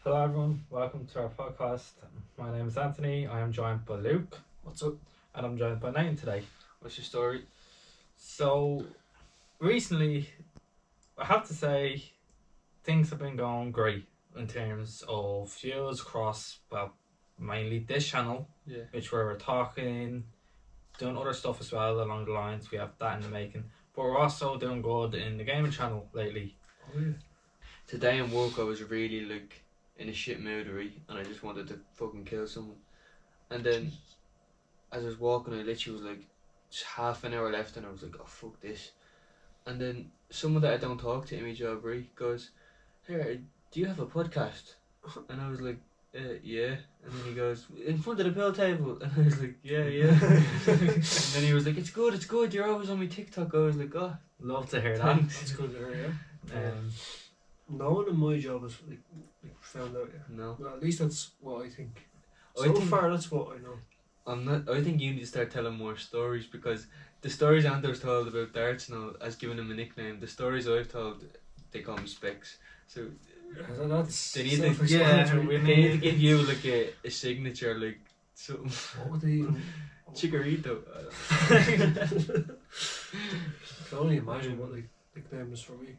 Hello everyone, welcome to our podcast. My name is Anthony, I am joined by Luke. What's up? And I'm joined by Nathan today. What's your story? So, recently, I have to say, things have been going great in terms of views across, well, mainly this channel, which where we're talking, doing other stuff as well along the lines. We have that in the making. But we're also doing good in the gaming channel lately. Oh yeah. Today in work I was really in a shit mood, and I just wanted to fucking kill someone. And then as I was walking, I literally was just half an hour left, and I was like, oh fuck this. And then someone that I don't talk to in my job, goes, hey, do you have a podcast? And I was like, yeah. And then he goes, in front of the pool table. And I was like, yeah. And then he was like, it's good, you're always on my TikTok. I was like, oh, love to hear thanks. that. That's good to hear, yeah. Um, No one in my job has found out yet. No. Well, at least that's what I think. I think- Far, that's what I know. I think you need to start telling more stories, because the stories Anders told about darts now has given him a nickname. The stories I've told, they call me Specs. So That's they need to, self-explanatory. they need to give you a signature, something. What would they even... Chikorito. I can only imagine what nickname is for me.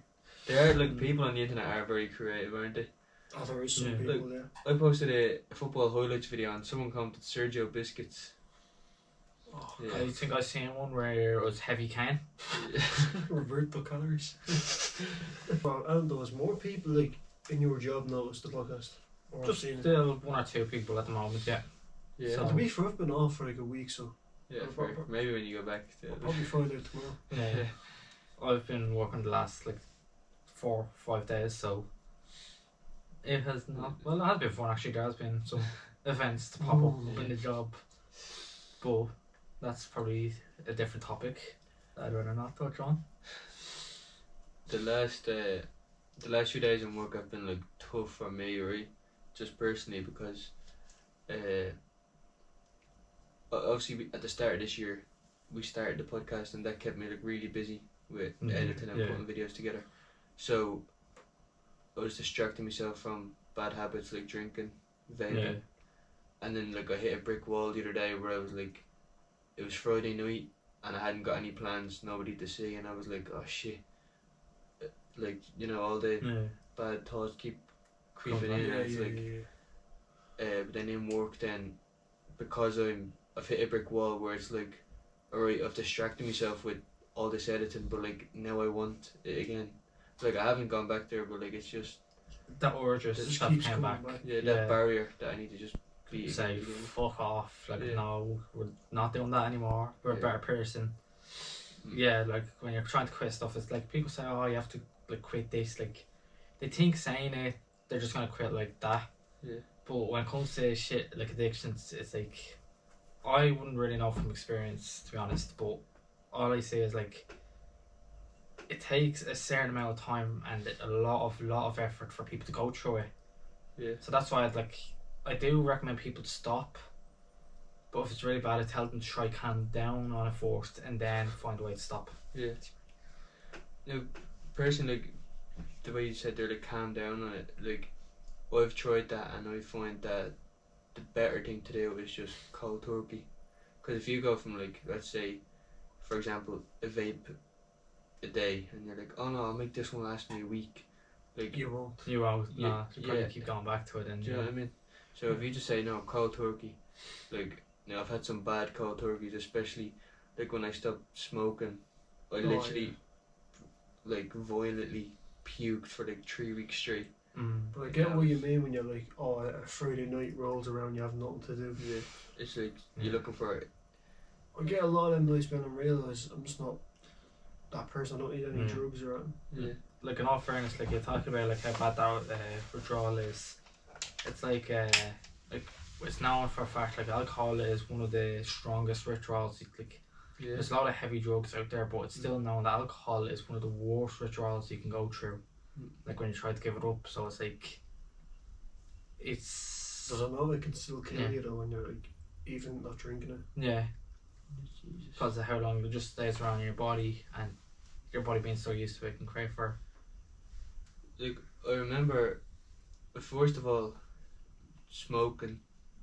There are people on the internet are very creative, aren't they? Oh, there is some Yeah. people there. I posted a football highlights video and someone commented Sergio Biscuits. Oh, Yeah. I think I seen one where it was Heavy Can. Roberto Calories. Well, and there was more people in your job noticed the podcast. Or Just seen it. still one or two people at the moment, yeah. Yeah. So to be fair, I've been off for a week, so Yeah, fair. Maybe when you go back to I'll probably find out tomorrow. Yeah. I've been working the last 4 or 5 days, so it has not. Well, it has been fun actually. There has been some events to pop up Oh, in the job, but that's probably a different topic that I'd rather not touch on. the last few days in work have been tough for me, right? Just personally, because obviously at the start of this year we started the podcast, and that kept me really busy with editing and putting videos together. So I was distracting myself from bad habits like drinking, vaping, and then I hit a brick wall the other day where I was it was Friday night and I hadn't got any plans, nobody to see, and I was like, oh shit, all the bad thoughts keep creeping in, and it's but then in work, then because I've hit a brick wall where it's alright, I've distracted myself with all this editing, but now I want it again. I haven't gone back there, but it's just That urge It just stuff keeps came coming back. that barrier that I need to just be Say again. fuck off. Yeah. No, we're not doing that anymore. We're a Yeah. better person. Yeah, when you're trying to quit stuff, it's people say, oh, you have to quit this. They think saying it, they're just gonna quit like that. Yeah. But when it comes to shit like addictions, it's I wouldn't really know from experience, to be honest. But all I say is it takes a certain amount of time and a lot of effort for people to go through it. Yeah. So that's why I do recommend people to stop. But if it's really bad, I tell them to try calm down on it first and then find a way to stop. Yeah. Now, personally, the way you said there, calm down on it, I've tried that, and I find that the better thing to do is just cold turkey. Because if you go from let's say, for example, a vape a day, and you're oh no, I'll make this one last me a week. You won't. You won't. Yeah, Nah, you probably yeah. keep going back to it. And Do you know what I mean? So if you just say no, cold turkey, now I've had some bad cold turkeys, especially when I stopped smoking, I literally violently puked for 3 weeks straight. But I get what you mean when you're a Friday night rolls around, you have nothing to do. Yeah, it's you're looking for it. I get a lot of them nights when I realise I'm just not that person. I don't need any drugs or anything. Yeah. In all fairness, you're talking about how bad that withdrawal is. It's it's known for a fact alcohol is one of the strongest withdrawals. Yeah. There's a lot of heavy drugs out there, but it's still known that alcohol is one of the worst withdrawals you can go through. When you try to give it up, so it's Does it know it can still kill Yeah. you though when you're even not drinking it? yeah, Jesus. because of how long it just stays around in your body, and your body being so used to it can crave for. I remember first of all, smoking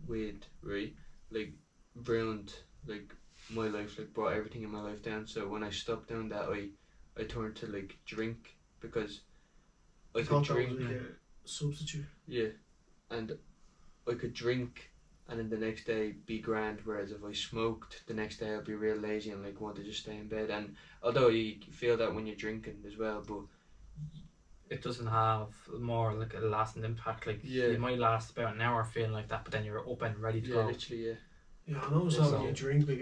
weed, right? Like, ruined, like, my life, like, brought everything in my life down. So when I stopped doing that, I turned to, like, drink, because I could thought that drink. was like a substitute. Yeah, and I could drink and then the next day be grand, whereas if I smoked, the next day I'd be real lazy and like want to just stay in bed. And although you feel that when you're drinking as well, but It doesn't have more like a lasting impact. Like Yeah. you might last about an hour feeling like that, but then you're up and ready to yeah, go. literally, yeah. Yeah, I noticed Yeah, that when so- you drink, like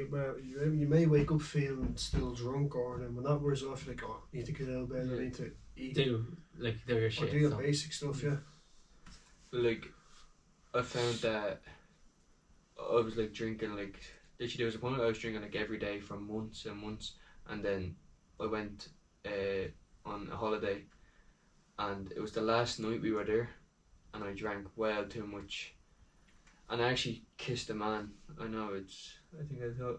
you may wake up feeling still drunk, or then when that wears off, you're like, oh, I need to get out of bed, I Yeah. need to eat, Do your or shit. do your so. basic stuff. Yeah. Like, I found that I was like drinking, like, literally there was a point where I was drinking like every day for months and months, and then I went on a holiday, and it was the last night we were there, and I drank well too much, and I actually kissed a man. I know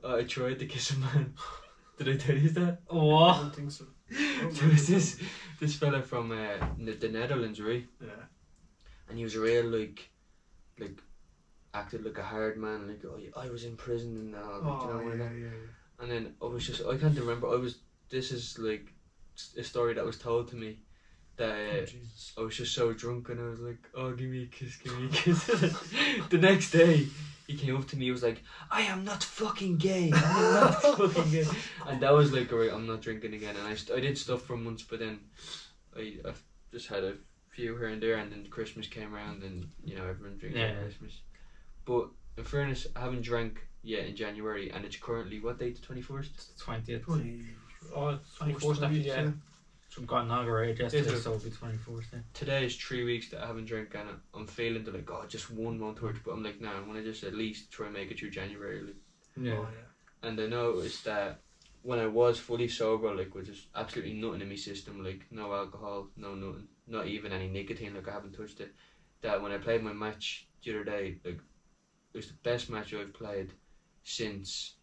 I tried to kiss a man. Did I tell you that? I What? don't think so. There was this fella from the Netherlands, right? Yeah. And he was real like acted like a hard man, like, oh, I was in prison and all, like, you know, Oh one of yeah, that. yeah, And then I can't remember. This is like a story that was told to me, that yeah. Oh, Jesus. I was just so drunk and I was like, oh, give me a kiss, give me a kiss. The next day he came up to me, he was like, I am not fucking gay, I am not fucking gay. And that was like, alright, I'm not drinking again. And I did stuff for months, but then I've just had a few here and there, and then Christmas came around and, you know, everyone drinks Yeah. at Christmas. But in fairness, I haven't drank yet in January, and it's currently, what date, the 21st? 20th. 20. Oh, 24th actually, yeah. So we got inaugurated yesterday, Is it? so it'll be 24th then. Today is 3 weeks that I haven't drank, and I'm feeling to like, oh, just 1 month worth, but I'm like, nah, I'm gonna just at least try and make it through January. Like. Yeah. Oh yeah. And I noticed that when I was fully sober, like, with just absolutely nothing in my system, like no alcohol, no nothing, not even any nicotine, like I haven't touched it, that when I played my match the other day, like, it was the best match I've played since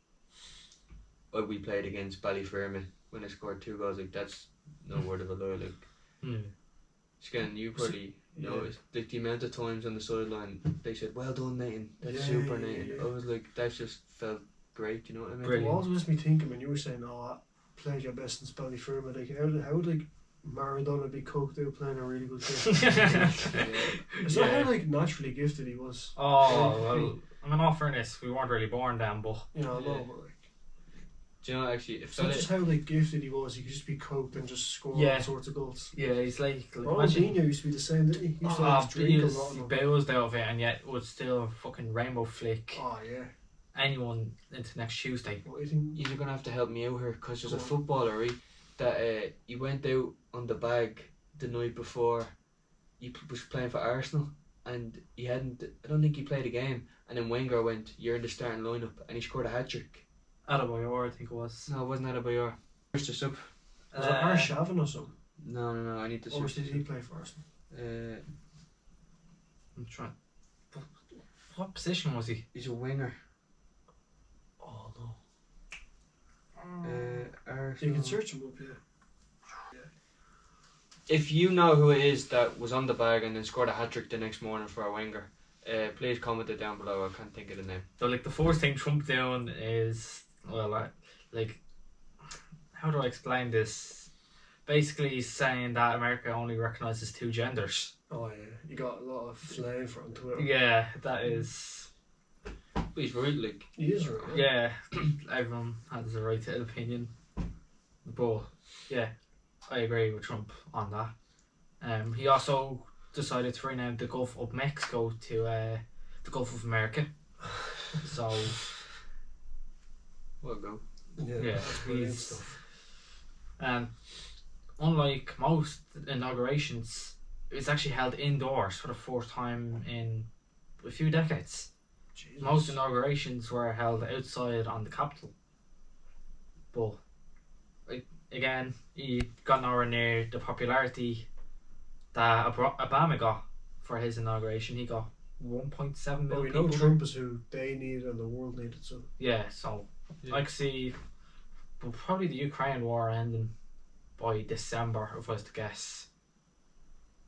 we played against Ballyfermot when I scored 2 goals. Like, that's no word of a lie. Like, Hmm. Scan, you probably Yeah. noticed like the amount of times on the sideline they said, "Well done, Nathan. That's Yeah, super, yeah, Nathan." yeah. I was like, that just felt great. You know what I mean? Brilliant. What was me thinking when you were saying, oh, I played your best in Ballyfermot, like how would like Maradona be coked out playing a really good game? Is that Yeah. how like naturally gifted he was? Oh, well, I mean, in all fairness, we weren't really born then, but You know, I know, Yeah. but like, Do you know actually? It it's not felt just how like gifted he was. He could just be coked and just score Yeah. all sorts of goals. yeah, he's like Ronaldinho used to be the same, didn't he? He used to like, just drink a lot of he them. bails out of it and yet would still fucking rainbow flick Oh yeah. anyone into next Tuesday. What do you think? you're gonna have to help me out here, because there's a Go on. footballer, right, that he went out on the bag the night before he was playing for Arsenal, and he hadn't. I don't think he played a game. And then Wenger went, "You're in the starting lineup," and he scored a hat trick. Adebayor, I think it was. No, it wasn't Adebayor. Where's the sub? Was it Arshavin or something? No. I need to Or search. did he play for Arsenal? I'm trying. What position was he? He's a winger. Oh no. Arsenal. You can search him up, yeah. If you know who it is that was on the bag and then scored a hat trick the next morning for a winger, please comment it down below. I can't think of the name. So like the first thing Trump doing is, well, like, how do I explain this? Basically, he's saying that America only recognizes 2 genders. Oh yeah. You got a lot of flame for on Twitter. Yeah, that is. But he's right, like. He is right. Yeah, everyone has the right to an opinion, but yeah, I agree with Trump on that. He also decided to rename the Gulf of Mexico to the Gulf of America. So Well, go. yeah, That's brilliant he's stuff. unlike most inaugurations, it's actually held indoors for the first time in a few decades. Jesus. Most inaugurations were held outside on the Capitol. But again, he got nowhere near the popularity that Obama got for his inauguration. He got 1.7 But million we know people. Trump is who they need and the world needed, so Yeah, so Yeah. I could see probably the Ukraine war ending by December, if I was to guess.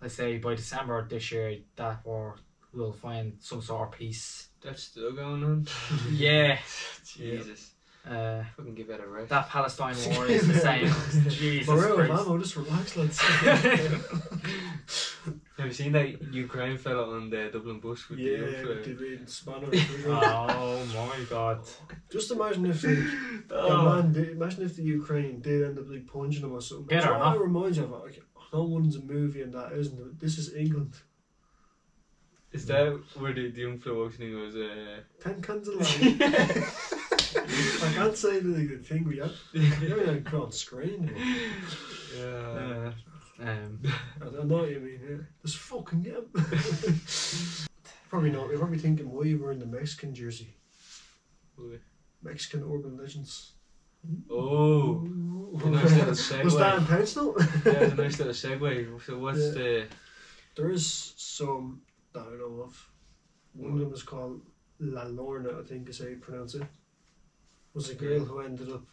I say by December this year that we'll find some sort of peace. That's still going on. Yeah. Jesus. Fucking give that a rest. That Palestine war is the same. Jesus For real, Christ. man, just relax, lads. Have you seen that Ukraine fella on the Dublin bus with the young Yeah, fella? with the red spanner. Oh my god. Just imagine if imagine if the Ukraine did end up like punching him or something. Get Do her, you know what no? it reminds you of? Like, no one's a movie and that, isn't it? This is England. Is that where the young fella walks in and goes, 10 cans of lime. I can't say the thing we have. You're not put on screen. yeah. I know what you mean, yeah. Just fucking yeah. Probably not. You're probably thinking why you were in the Mexican jersey. Mexican urban legends. Oh. Nice little segue. Was that intentional? Yeah, it's a nice little segue. So what's Yeah. the... There is some that I know of. One of them is called La Lorna, I think is how you pronounce it. Was a girl who ended up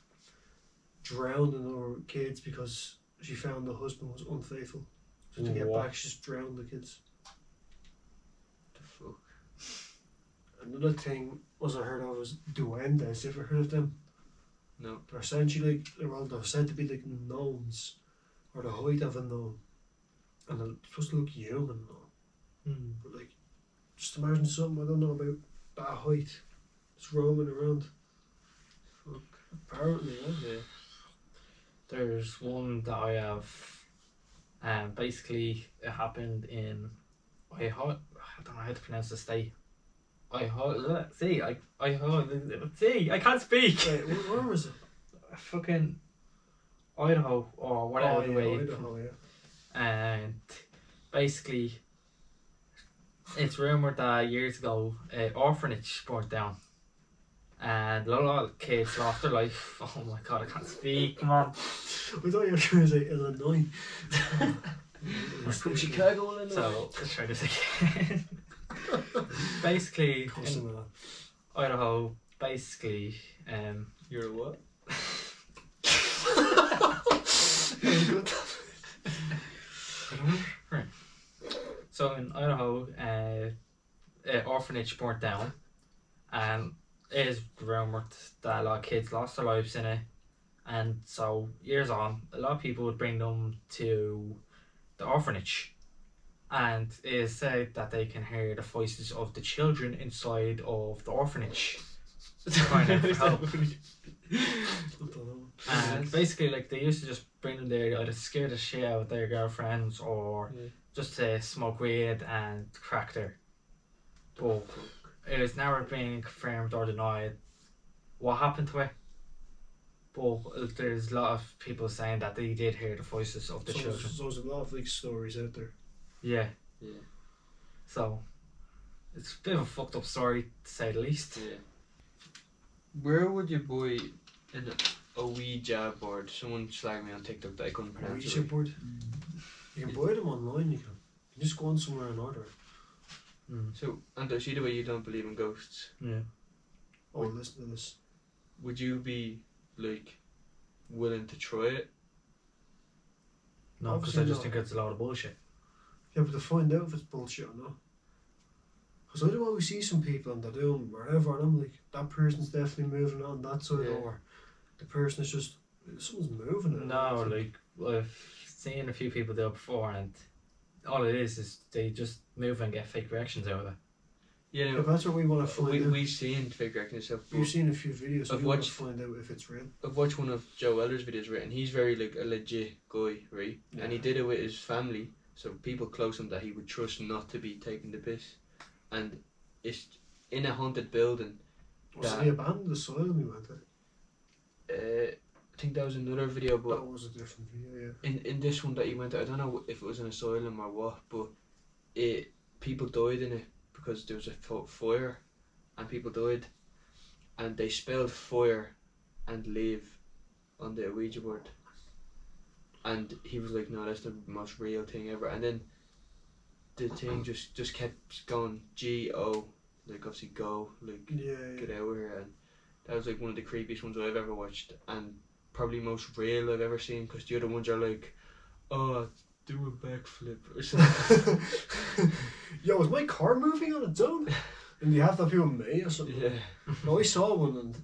drowning her kids because she found the husband was unfaithful. So to get What? back, she just drowned the kids. The fuck? Another thing was I heard of was duendes. You ever heard of them? No. They're essentially like, they're said to be like gnomes, or the height of a gnome, and they're supposed to look human though. But like, just imagine something I don't know about that height, just roaming around. Fuck. Apparently, yeah. Yeah. There's one that I have. Basically, it happened in Idaho. I don't know how to pronounce the state. Idaho. See, I can't speak. Wait, where was it? Fucking Idaho or whatever the way. Idaho, yeah. And basically, it's rumored that years ago, an orphanage burnt down, and a lot of kids lost their life. Oh my god, I can't speak. Come on. I thought you were going to say Illinois. From Chicago, Illinois. So let's try this again. Basically, Custom in of Idaho, basically, You're a what? that. so in Idaho, an orphanage burnt down, and it is rumored that a lot of kids lost their lives in it. And so years on, a lot of people would bring them to the orphanage, and it is said that they can hear the voices of the children inside of the orphanage crying out for help. And basically, like, they used to just bring them there to either scare the shit out of their girlfriends or just to smoke weed and crack there. But it has never been confirmed or denied what happened to it. But there's a lot of people saying that they did hear the voices of the children. So there's a lot of like stories out there. Yeah. Yeah. So it's a bit of a fucked up story to say the least. Yeah. Where would you buy a Ouija board? Someone slagged me on TikTok that I couldn't pronounce Ouija it. board. You can buy them online. You can just go on somewhere and order it. So, and I see the way you don't believe in ghosts. Yeah. Oh, listen to this. Would you be like willing to try it? No, because I Obviously just not. think it's a lot of bullshit. Yeah, but to find out if it's bullshit or not. Because I do always see some people and they're doing whatever, and I'm like, that person's definitely moving on that side, Yeah. or the person is just, someone's moving it. No, like, I've seen a few people do it before, and all it is they just move and get fake reactions out of it. Yeah, If that's what we want to find out. we've seen fake reacting stuff. We've seen a few videos, I've we want to watched- find out if it's real. I've watched one of Joe Weller's videos, right, and he's very like a legit guy, right? And he Yeah. did it with his family, so people close to him that he would trust not to be taking the piss. And it's in a haunted building. Was that- it the abandoned asylum we went to? I think that was another video, but That was a different video, yeah. in this one that he went to, I don't know if it was an asylum or what, but people died in it because there was a fire, and people died, and they spelled fire and live on the Ouija board, and he was like, no, that's the most real thing ever. And then the thing just kept going, G-O, like obviously go, like Yeah, get yeah. out of here. And that was like one of the creepiest ones I've ever watched, and probably most real I've ever seen, because the other ones are like, oh, do a backflip or something. Yo, is my car moving on its own? And you have to have people May or something. Yeah. No, I saw one, and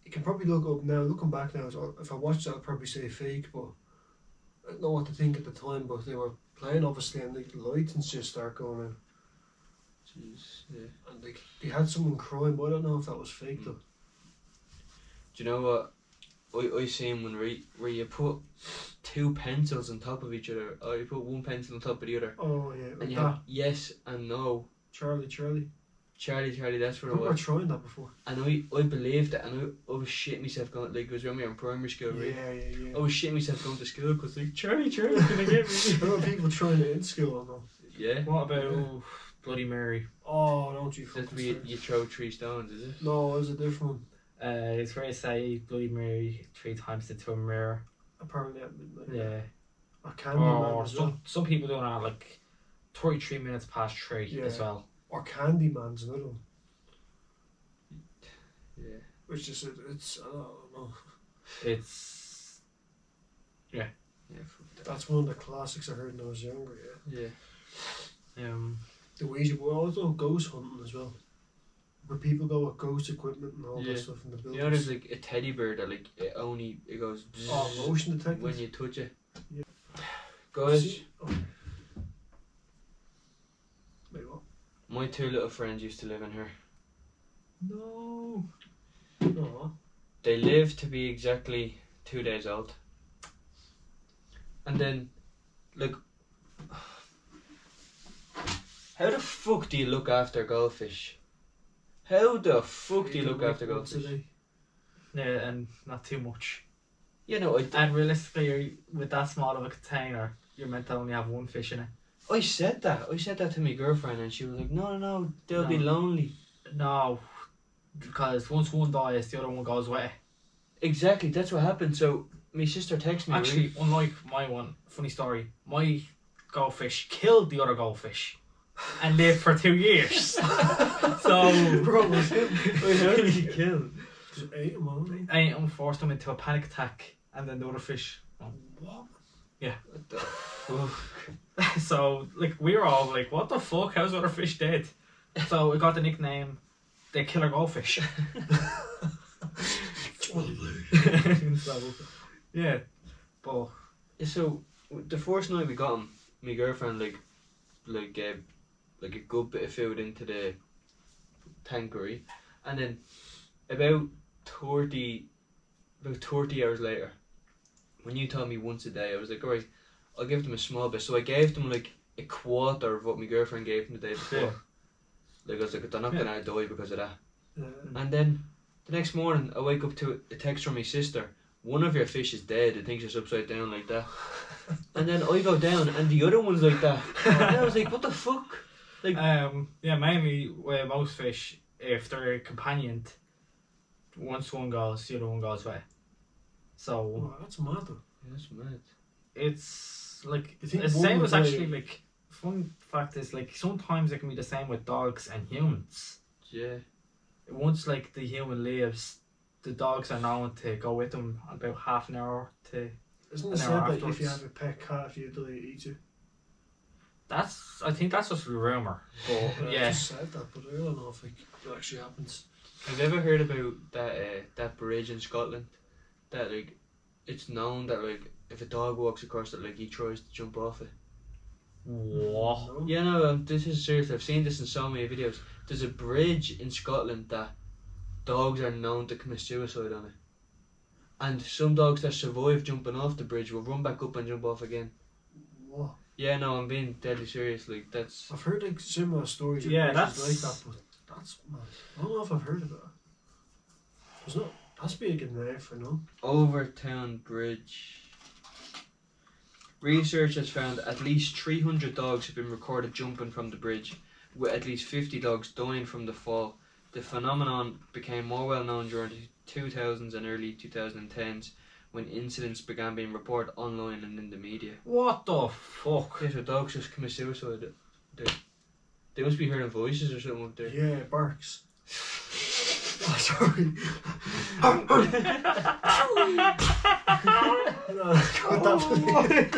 you can probably look up now. Looking back now, so if I watched that, I'd probably say fake, but I don't know what to think at the time. But they were playing, obviously, and like, the lights and shit start going out. Jeez, yeah. And like, they had someone crying, but I don't know if that was fake though. Do you know what? I seen one where you put two pencils on top of each other, or you put one pencil on top of the other, Oh yeah, like and you that. have yes and no. Charlie. Charlie, that's I what it remember was. trying that before. And I believed it, and I was shitting myself going, like, it was when we were in primary school, right? Yeah. I was shitting myself going to school because, like, Charlie's gonna get me. I remember people trying it in school. I know. Yeah. What about Bloody Mary? Oh, don't you That's fucking where start. you throw 3 stones, is it? No, it was a different one. It's where you say Bloody Mary 3 times into a mirror. Apparently at midnight. Yeah. Or Candyman Or as well. some people doing that like 33 minutes past 3 Yeah. as well. Or Candyman's another one. Yeah. Which is it's I don't know. It's Yeah, fuck that. That's one of the classics I heard when I was younger. Yeah. Yeah. The Ouija board. Also ghost hunting as well. Where people go with ghost equipment and all Yeah. that stuff in the buildings. You know, there's like a teddy bear that like it goes Oh, motion detectors. when you touch it. Yeah. Guys, See- oh. Wait, what? my 2 little friends used to live in here. no. No. They lived to be exactly 2 days old. And then, like, how the fuck do you look after goldfish? How the fuck do you look after Once a goldfish? day. Yeah, and not too much. You know, And realistically, with that small of a container, you're meant to only have one fish in it. I said that. I said that to my girlfriend, and she was like, "No, they'll be No. lonely." No, because once one dies, the other one goes with it. Exactly, that's what happened. So my sister texted me. Actually, unlike my one, funny story, my goldfish killed the other goldfish and lived for 2 years. So, Bro, it was him. Wait, how did he kill? Just ate him, wasn't I forced him into a panic attack, and then the other fish. he? What? What the fuck? So, like, we were all like, what the fuck? How's the other fish dead? So, we got the nickname the Killer Goldfish. So, yeah. But, So the first night we got him, my girlfriend like a good bit of food into the tankery, and then about 30 hours later, when you told me once a day, I was like, alright, I'll give them a small bit. So I gave them like a quarter of what my girlfriend gave them the day before. Yeah. Like I was like, they're not Yeah. gonna die because of that. Yeah. And then the next morning, I wake up to a text from my sister. One of your fish is dead. It thinks it's upside down like that. And then I go down, and the other one's like that. And I was like, what the fuck? yeah, mainly with most fish, if they're companioned, once one goes, the other one goes with it. So, Wow, that's mad though. That's mad. it's like You think the one same would as die- actually like fun fact is like sometimes it can be the same with dogs and humans. Yeah. Once like the human leaves, the dogs are known to go with them about half an hour to. Isn't An it said hour that afterwards. if you have a pet cat, if you die, it eats you? I think that's just a rumor. But I yeah, just said that, but I don't know if it actually happens. Have you ever heard about that bridge in Scotland? That like, it's known that like if a dog walks across it, like he tries to jump off it. what? No? Yeah, no, this is serious. I've seen this in so many videos. There's a bridge in Scotland that dogs are known to commit suicide on it. And some dogs that survive jumping off the bridge will run back up and jump off again. What? Yeah, no, I'm being deadly serious. Like, that's... I've heard like similar stories. of Yeah, bridges that's- like that, but that's mad. I don't know if I've heard of it. There's not. That's big in there for no. Overtown Bridge. Research has found at least 300 dogs have been recorded jumping from the bridge, with at least 50 dogs dying from the fall. The phenomenon became more well known during the 2000s and early 2010s, when incidents began being reported online and in the media. What the fuck? Yeah, so dogs just commit suicide. They must be hearing voices or something up there. Yeah, it barks. Oh, sorry. No, cut that.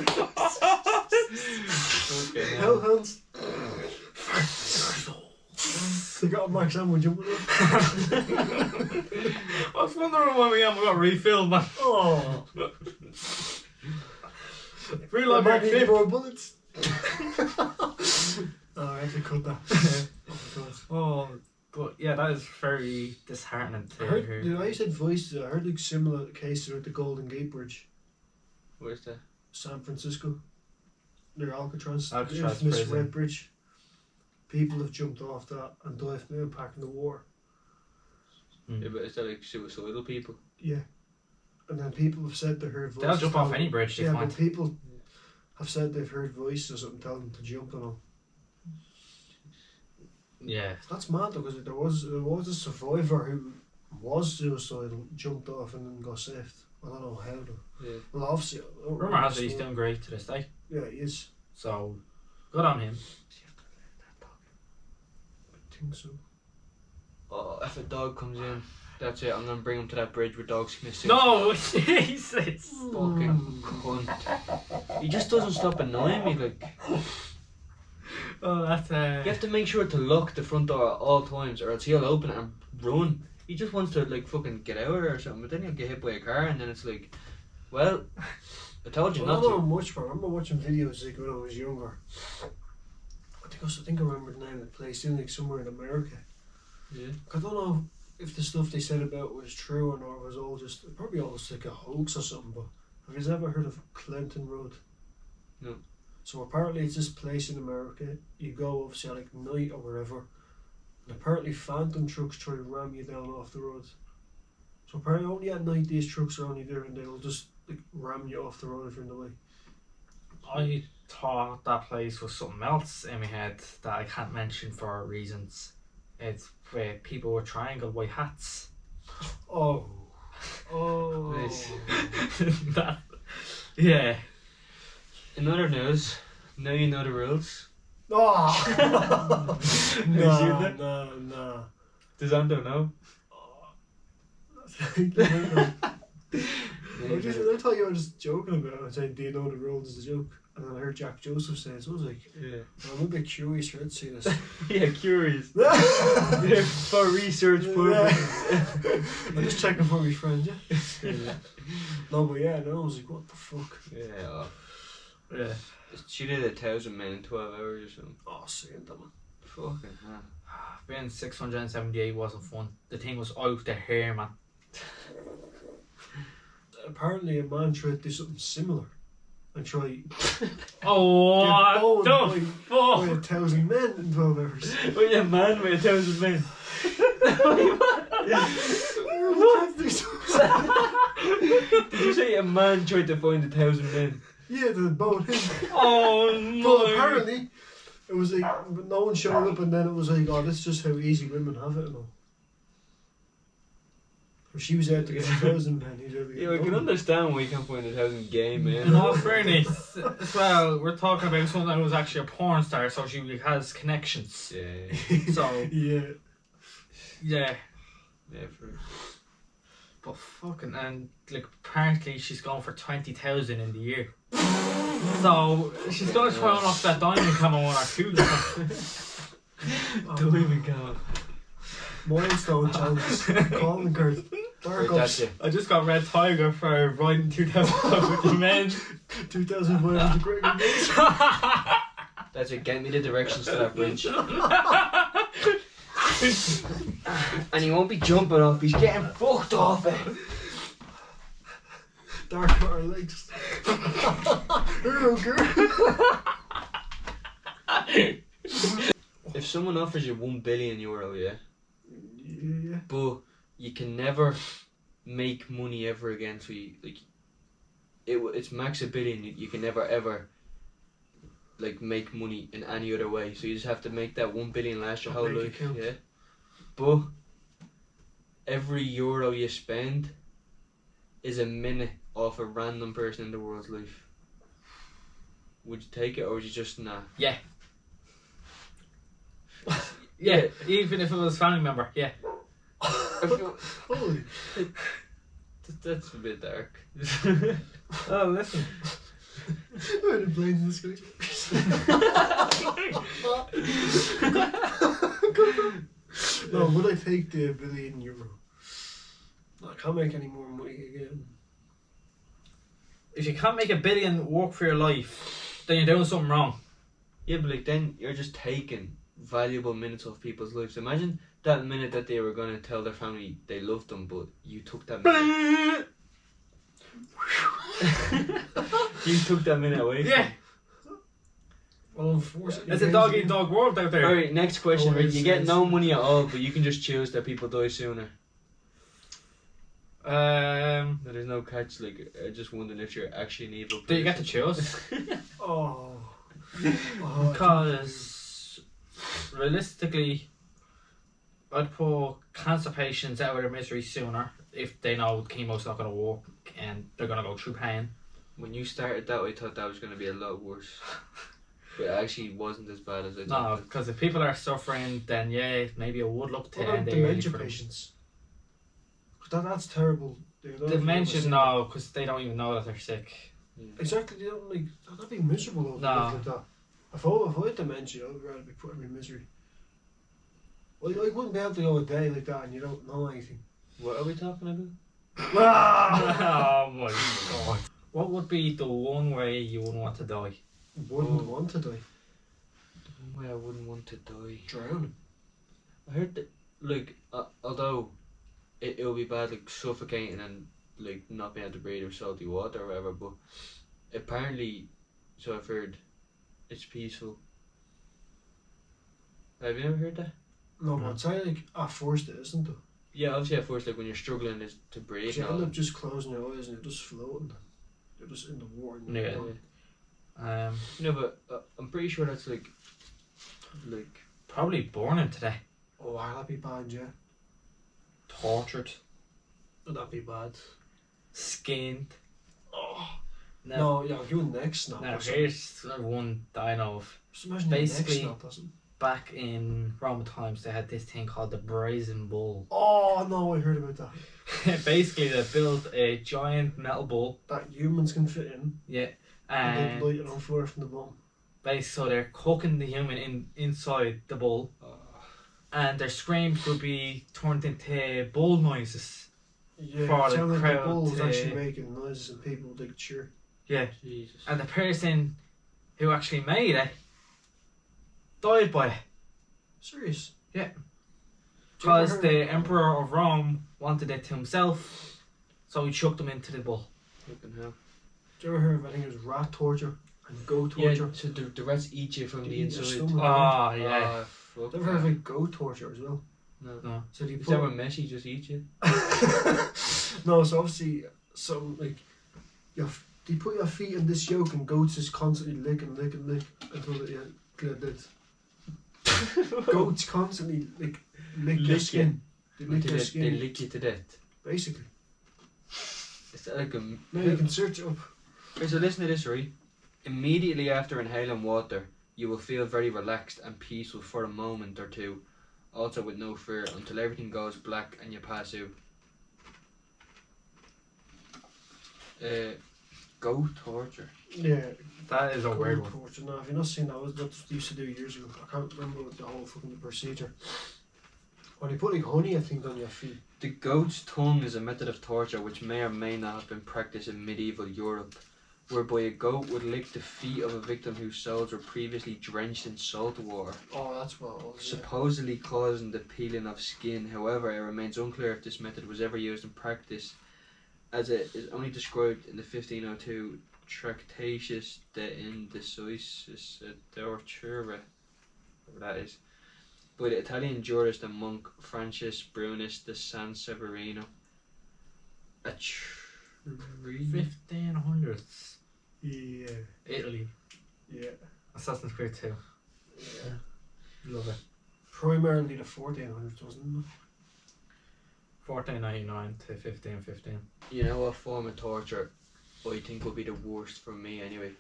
Okay. Hellhounds. They got a Max Ammo jumping up. I was wondering when we haven't got refilled, man. Oh. Reload your clip. More bullets. I have to cut that. Oh my god. Oh, but yeah, that is very disheartening I to heard, hear. you know, I said voices. I heard like similar cases with the Golden Gate Bridge, Where's that? San Francisco. Near Alcatraz. Alcatraz The infamous prison. Red Bridge. People have jumped off that and died from the impact in the war. Yeah, but is that like suicidal people? Yeah. And then people have said they heard voices. They'll jump off telling any them- bridge they Yeah, find. but people have said they've heard voices or something telling them to jump on them. Yeah. That's mad though, because there was a survivor who was suicidal, jumped off and then got saved. I don't know how though. Yeah. Well, obviously, I don't Rumor know has the it he's story. doing great to this day. Yeah, he is. So, good on him. I think so. Oh, if a dog comes in, that's it. I'm gonna bring him to that bridge where dogs commit suicide. No, Jesus. Fucking cunt. He just doesn't stop annoying me. Like, Oh, that's you have to make sure to lock the front door at all times, or else he'll open it and run. He just wants to like fucking get out of there or something, but then he'll get hit by a car, and then it's like, well, I told you I not don't know to. much, but I remember watching videos like when I was younger. I think I remember the name of the place, in like somewhere in America. Yeah. I don't know if the stuff they said about it was true or not. It was all just probably all just like a hoax or something. But have you ever heard of Clinton Road? No. So apparently it's this place in America. You go obviously at like night or wherever, and apparently phantom trucks try to ram you down off the road. So apparently only at night these trucks are only there, and they'll just like ram you off the road if you're in the way. I thought that place was something else in my head that I can't mention for reasons. It's where people with triangle white hats. Oh. Oh. Nice. That, yeah. In other news, now you know the rules. Oh. you nah, seen that? nah. Does Ando know? I thought you were just joking about it. I said, do you know the rules as a joke? And then I heard Jack Joseph say it, so I was like, Yeah. I'm a bit curious for it to see this. Yeah, curious. I'm Yeah, for research purposes. just checking for my friend, yeah? Yeah. No, but yeah, no, I was like, what the fuck? Yeah. Yeah. She did 1,000 men in 12 hours or something. Oh, seeing that, man. Fucking hell. Being 678 wasn't fun. The thing was out the hair, man. Apparently a man tried to do something similar and try Oh, get what boned the by fuck? 1,000 men in 12 hours. Oh yeah, man with 1,000 men. Did you say a man tried to find 1,000 men? Yeah, the bone him. Oh But no. apparently, it was like, but no one showed up, and then it was like, oh, that's just how easy women have it and all. Or she was out to get 1,000 men, he was out to get Yeah, I can boned. understand why you can't find 1,000 gay men. In all fairness, as well, we're talking about someone who was actually a porn star, so she has connections. Yeah, So, Yeah. yeah. yeah, for But fucking, and like, apparently she's going for 20,000 in the year. So, she's going to try on off that diamond coming on her too. don't even go. Milestone challenges. Calling card. Right, that's it. I just got Red Tiger for riding 2,000 with the men. 2,500 great days. That's it. Get me the directions to that bridge. And he won't be jumping off. He's getting fucked off it. Dark water legs. Hero girl. If someone offers you €1 billion, yeah, Yeah. but you can never make money ever again, so you like it's max $1 billion. You can never ever like make money in any other way. So you just have to make that $1 billion last your whole Make it life. count. Yeah, but every euro you spend is a minute off a random person in the world's life. Would you take it, or would you just nah? Yeah. Yeah, even if it was a family member, yeah. Holy. That's a bit dark. Oh, listen. the planes in the sky. No, would I take the €1 billion? No, I can't make any more money again. If you can't make $1 billion work for your life, then you're doing something wrong. Yeah, but like then you're just taking valuable minutes of people's lives. Imagine that minute that they were going to tell their family they loved them, but you took that minute. You took that minute away. Yeah. Well, unfortunately, It's a dog eat dog world out there. Alright, next question. Oh, Right? You get it's- no money at all, but you can just choose that people die sooner. No, there's no catch. Like, I just wondering if you're actually an evil person. Do you get to choose? Oh. Because realistically, I'd put cancer patients out of their misery sooner if they know chemo's not going to work and they're going to go through pain. When you started that, I thought that was going to be a lot worse. But it actually wasn't as bad as I No, thought. because if people are suffering, then yeah, maybe I would look to What about end it early dementia for them. patients? 'Cause that's terrible. They don't Dementia, ever see no, because they don't even know that they're sick. Yeah. Exactly, they don't like. That'd be miserable over No. like that. If I had dementia, I'd rather be put in misery. Well, I wouldn't be able to go a day like that and you don't know anything. What are we talking about? Oh my god. What would be the one way you wouldn't want to die? Wouldn't want to die. Why I wouldn't want to die. Drowning. I heard that, like, although it will be bad, like suffocating and like not being able to breathe or salty water or whatever, but apparently, so I've heard, it's peaceful. Have you ever heard that? No, No. but I'd say like at first it isn't though. Yeah, obviously at first, like when you're struggling is to breathe. 'Cause you and all end up that. just closing your eyes and you're just floating. You're just in the water. And Yeah. you're No, but I'm pretty sure that's like Probably burning today. Oh, that'd be bad, yeah. Tortured. That'd be bad. Skinned. Oh. Now, No, yeah, I'll give you a neck snap. now or something. here's one that I know of. Just imagine basically- your neck snap, doesn't. Back in Roman times, they had this thing called the brazen bull. Oh no, I heard about that. Basically, they built a giant metal bull. That humans can fit in Yeah. and then And light it on fire from the bottom. basically, so they're cooking the human inside the bull, and their screams would be turned into bull noises. Yeah, For it the sounded like crowd the bull was to- actually making noises and people would like cheer. Yeah. Jesus. And the person who actually made it died by it. Serious? Yeah. Do you Because ever the heard- Emperor of Rome wanted it to himself, so he chucked them into the bull. Fucking hell. Do you ever hear of, I think it was rat torture and goat Yeah, torture? so the rats eat you from They the eat your inside. stomach. Oh, yeah. Ah, fuck Do you ever heard of that. like goat torture as well? No. No. So they Is put that when Messi just eats you? no, so obviously some like they put your feet in this yoke and goats just constantly lick and lick and lick until they clear dead. Goats constantly lick your Lick skin. They lick Until your they skin, lick you to death. basically. Is that like a... Now you can search it up. Okay, so listen to this, right? Immediately after inhaling water, you will feel very relaxed and peaceful for a moment or two, also with no fear, until everything goes black and you pass out. Goat torture. Yeah, That is a weird goat one. torture. No, if you've not seen that, that's what they used to do years ago. I can't remember what the whole fucking procedure. When they put like honey, I think, on your feet. The goat's tongue is a method of torture which may or may not have been practiced in medieval Europe, whereby a goat would lick the feet of a victim whose soles were previously drenched in salt water, Oh, that's what it was. Yeah. supposedly causing the peeling of skin. However, it remains unclear if this method was ever used in practice, as it is only described in the 1502 Tractatus de Indiciis Tortura, whatever that is, by the Italian jurist and monk Francis Brunis de San Severino. A 1500s. Yeah, Italy. yeah, Assassin's Creed 2. yeah. Love it. Primarily the 1400s, wasn't it? 1499 to 1515. You know what form of torture I think would be the worst for me anyway?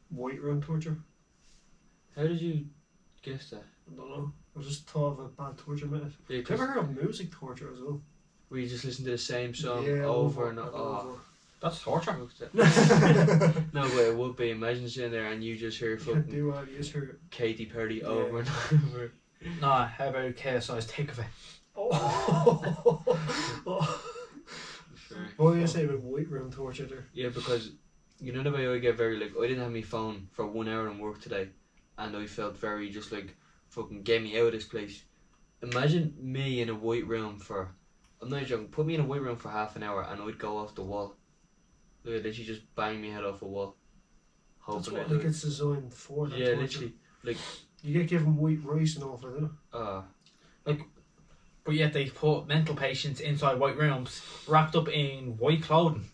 White room torture? How did you guess that? I don't know. I just thought of a bad torture method. Yeah, Have you ever heard of music torture as well? we just listen to the same song Yeah, over and over. Oh, That's torture. No, but it would be. Imagine sitting there and you just hear Can't fucking do what you just hear. Katy Perry Yeah. over and over. Nah, how about KSI's Take of It? Oh. Sure. What were you saying about white room torture there? Yeah, because you know the way I get very like, I didn't have my phone for 1 hour in work today, and I felt very just like, fucking get me out of this place. Imagine me in a white room for, I'm not joking, put me in a white room for half an hour and I'd go off the wall. Like, literally just bang my head off a wall. That's Hoping what it like it's designed for. That Yeah, torture. literally. Like, You get given white rice and all for that. But yet they put mental patients inside white rooms, wrapped up in white clothing.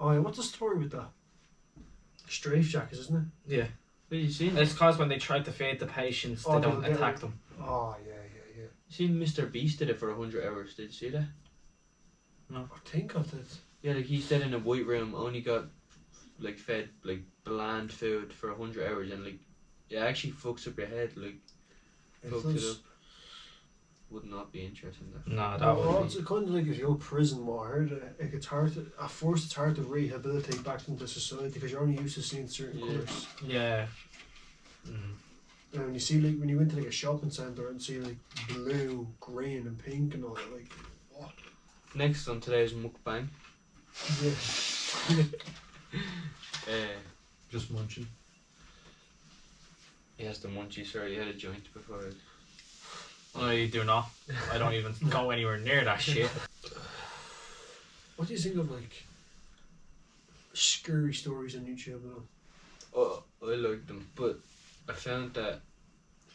Oh yeah, what's the story with that? Strafe jackets, isn't it? Yeah. what you seen? It's because when they try to feed the patients, Oh, they don't they'll get attack it. them. Oh yeah. You seen Mr. Beast did it for 100 hours, did you see that? I think I did. Yeah, like he stayed in a white room, only got like fed like bland food for 100 hours, and like it actually fucks up your head, like fucks it up. Would not be interested in that. No, that Well, would it's be. kind of like if you're in prison, what I heard, like it's hard to, at first it's hard to rehabilitate back into society because you're only used to seeing certain Yeah. colours. Yeah. Mm. And when you see like when you went to like a shopping centre and see like blue, green, and pink and all that, like what? Next on today's mukbang, Yeah. Just munching. he has the munchies. Sorry, he had a joint before. I do not. I don't even go anywhere near that shit. What do you think of like scary stories on YouTube? Though? Oh, I like them, but I found that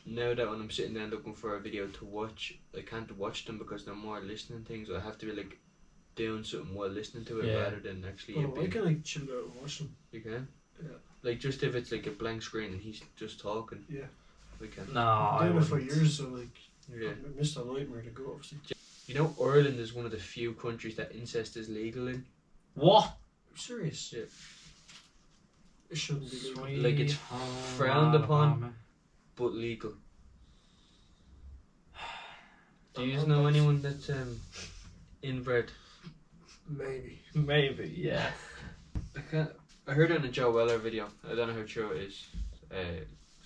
now that when I'm sitting there looking for a video to watch, I can't watch them because they're more listening things. I have to be like doing something while listening to it Yeah. rather than actually. Oh, I being, can like chill out and watch them. you can. Yeah. Like just if it's like a blank screen and he's just talking. Yeah. We can. No, I've I been doing it for wouldn't. years, so like Yeah. I missed a nightmare to go obviously. You know, Ireland is one of the few countries that incest is legal in. What? I'm serious. Yeah. It shouldn't be legal. Sweet Like, it's home frowned upon. Alabama. But legal. Do I you know know that's- anyone that's inbred? Maybe. Maybe, yeah. I heard it in a Joe Weller video. I don't know how true it is.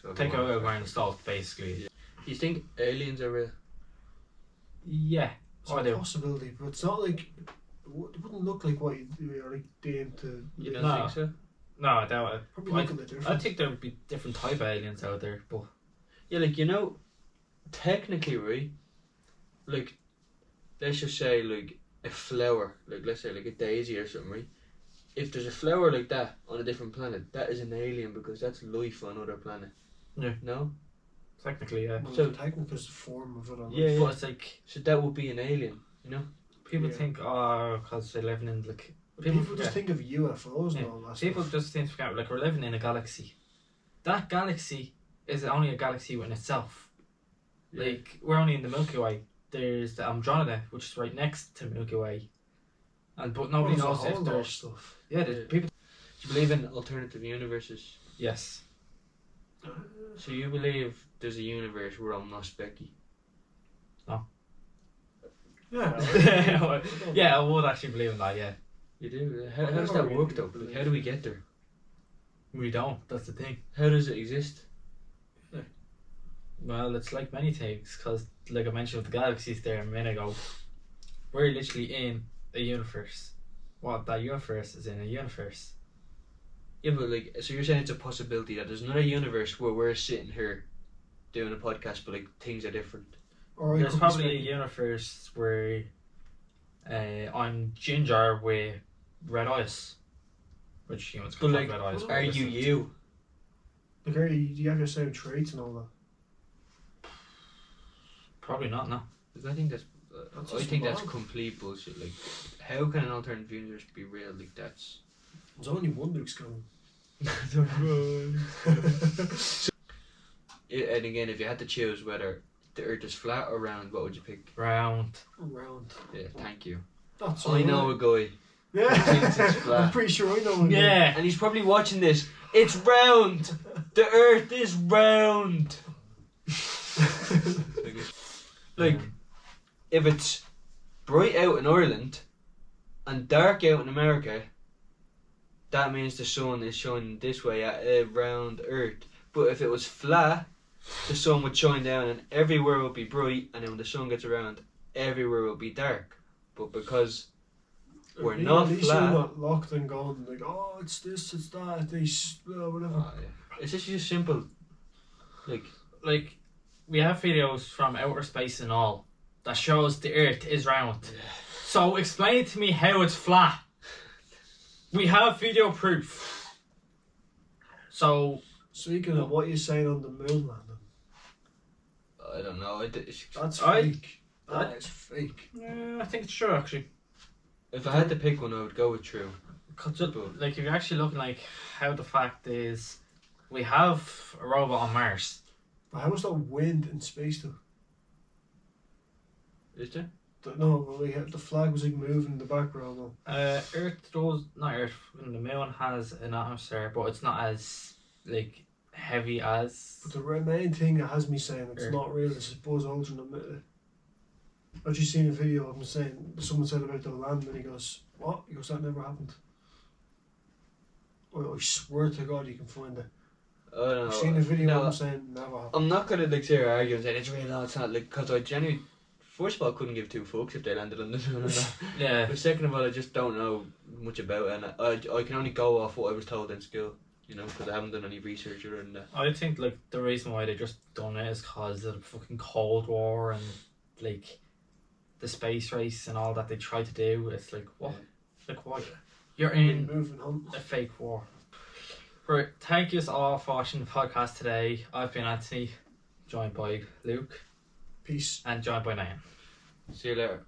So I Take don't out know. a grain of salt, basically. You think aliens are real? Yeah. It's I a do. possibility, but it's not like it wouldn't look like what you're like deemed to. You don't No. think so? No, I doubt it. Probably I- look a bit different. I think there would be different type of aliens out there, but Yeah, like you know, technically, right? Like, let's just say like a flower, like let's say like a daisy or something, right? If there's a flower like that on a different planet, that is an alien because that's life on another planet. Yeah. No. technically, yeah. Well, so- the technical is the form of it. On Yeah, But it's like So that would be an alien, you know? people Yeah. think, oh, because they're living in like People, forget. just think of UFOs and Yeah. all that People stuff. just seem to forget, like, we're living in a galaxy. That galaxy is only a galaxy within itself. Like, we're only in the Milky Way. There's the Andromeda, which is right next to Milky Way. But nobody Well, there's a knows whole if lot of there's... stuff. Yeah, there's Yeah. people... Do you believe in alternative universes? Yes. So you believe there's a universe where I'm not Becky? Yeah. Yeah, I would actually believe in that, yeah. You do? How I does never that work really though? believe Like, how do we get there? We don't, that's the thing. How does it exist? Well, it's like many things, because, like I mentioned with the galaxies there a minute ago, we're literally in a universe. What, that universe is in a universe. Yeah, but like, so you're saying it's a possibility that there's another universe where we're sitting here doing a podcast, but like things are different. Or There's probably a universe where I'm ginger with red eyes. Which humans But can like, have red eyes. are Are but you listen, you? Like, you have your same traits and all that. Probably not, no. Like, I think that's. That's I just think that's wrong. complete bullshit. Like, how can an alternative universe be real? Like, that's. There's only one Luke Skywalker. Yeah, and again, if you had to choose whether the Earth is flat or round, what would you pick? Round. Around. Yeah, thank you. That's I know a alright. guy, thinks it's Yeah. flat. I'm pretty sure I know one. Yeah! and he's probably watching this. It's round. The Earth is round. Like, if it's bright out in Ireland and dark out in America, that means the sun is shining this way around Earth. But if it was flat, the sun would shine down and everywhere would be bright, and then when the sun gets around, everywhere will be dark. But because we're not at least flat. you're not locked and gone like, oh, it's this, it's that, whatever. Oh, yeah. It's just simple. Like, we have videos from outer space and all that shows the Earth is round. Yeah. So explain to me how it's flat. We have video proof. So Speaking of what you're saying on the moon landing, I don't know. that's I- fake. That is fake. I think it's true actually. If I had to pick one, I would go with true. Like, if you're actually looking like how the fact is, we have a robot on Mars. But how is that wind in space though? Is there? No, but like, the flag was like moving in the background though. Earth does not Earth. The moon has an atmosphere, but it's not as like heavy as. But the main thing that has me saying it's Earth. not real is Buzz Aldrin admitted it. I've actually seen a video of him saying, someone said about the land and he goes, what? He goes, that never happened. I swear to God you can find it. I don't know. I've seen a video No, of him saying never happened. I'm not gonna like sit here arguing and say it's real. No, it's not. Like, because I genuinely, first of all, I couldn't give two fucks if they landed on the moon or not. Yeah. But second of all, I just don't know much about it, and I can only go off what I was told in school. You know, because I haven't done any research or that. I think like the reason why they just done it is because of the fucking Cold War and like the space race and all that they try to do. It's like what? Like what? You're in Moving on. a fake war. Right, thank you all for watching the podcast today. I've been Anthony, joined by Luke, Peace. and joined by Nian. See you later.